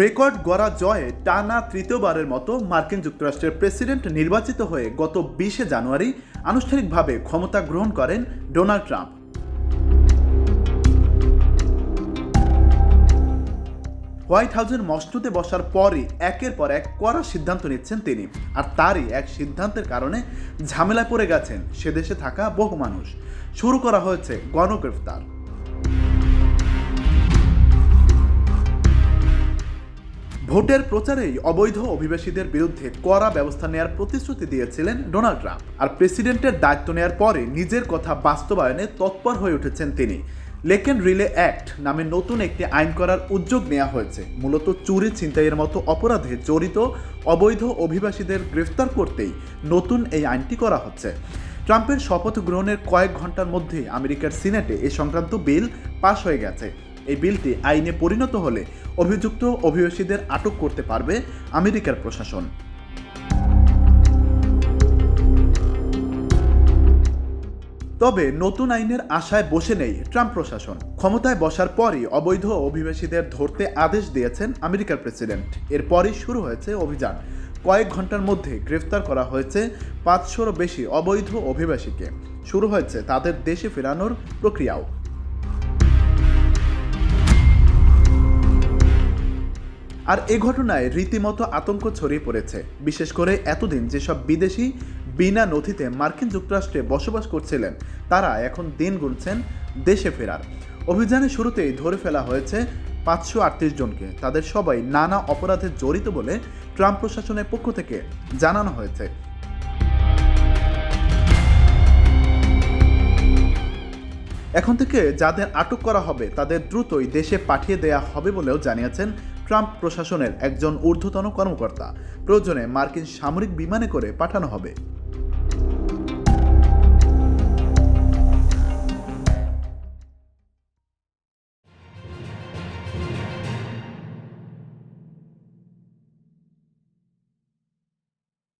Record গড়া জয়ে টানা তৃতীয়বারের মতো মার্কিন যুক্তরাষ্ট্রের প্রেসিডেন্ট নির্বাচিত হয়ে গত 20শে জানুয়ারি আনুষ্ঠানিকভাবে ক্ষমতা গ্রহণ করেন ডোনাল্ড ট্রাম্প। হোয়াইট হাউসের মসনদে বসার পরই একের পর এক কড়া সিদ্ধান্ত নিচ্ছেন তিনি, আর তারই এক সিদ্ধান্তের কারণে ঝামেলায় পড়ে গেছেন সে দেশে থাকা বহু মানুষ। শুরু করা হয়েছে গণগ্রেফতার। ভোটের প্রচারেই অবৈধ অভিবাসীদের বিরুদ্ধে কড়া ব্যবস্থা নেওয়ার প্রতিশ্রুতি দিয়েছিলেন ডোনাল্ড ট্রাম্প, আর প্রেসিডেন্টের দায়িত্ব নেওয়ার পরে নিজের কথা বাস্তবায়নে তৎপর হয়ে উঠেছেন তিনি। লেক অ্যান্ড রিলে অ্যাক্ট নামে নতুন একটি আইন করার উদ্যোগ নেওয়া হয়েছে। মূলত চুরি ছিনতাইয়ের মতো অপরাধে জড়িত অবৈধ অভিবাসীদের গ্রেফতার করতেই নতুন এই আইনটি করা হচ্ছে। ট্রাম্পের শপথ গ্রহণের কয়েক ঘন্টার মধ্যেই আমেরিকার সিনেটে এ সংক্রান্ত বিল পাশ হয়ে গেছে। এই বিলটি আইনে পরিণত হলে অভিযুক্ত অভিবাসীদের আটক করতে পারবে আমেরিকার প্রশাসন। তবে নতুন আইনের আশায় বসে নেই ট্রাম্প প্রশাসন। ক্ষমতায় বসার পরই অবৈধ অভিবাসীদের ধরতে আদেশ দিয়েছেন আমেরিকার প্রেসিডেন্ট। এরপরই শুরু হয়েছে অভিযান। কয়েক ঘন্টার মধ্যে গ্রেফতার করা হয়েছে 500-রও বেশি অবৈধ অভিবাসীকে। শুরু হয়েছে তাদের দেশে ফেরানোর প্রক্রিয়াও। আর এ ঘটনায় রীতিমতো আতঙ্ক ছড়িয়ে পড়েছে, বিশেষ করে এতদিন যেসব বিদেশি বিনা নথিতে মার্কিন যুক্তরাষ্ট্রে বসবাস করছিলেন তারা এখন দিন গুনছেন দেশে ফেরার। অভিযানের শুরুতেই ধরে ফেলা হয়েছে 538 জনকে। তাদের সবাই নানা অপরাধে জড়িত বলে ট্রাম্প প্রশাসনের পক্ষ থেকে জানানো হয়েছে। এখন থেকে যাদের আটক করা হবে তাদের দ্রুতই দেশে পাঠিয়ে দেয়া হবে বলেও জানিয়েছেন ট্রাম্প প্রশাসনের একজন ঊর্ধ্বতন কর্মকর্তা। প্রয়োজনে মার্কিন সামরিক বিমানে করে পাঠানো হবে।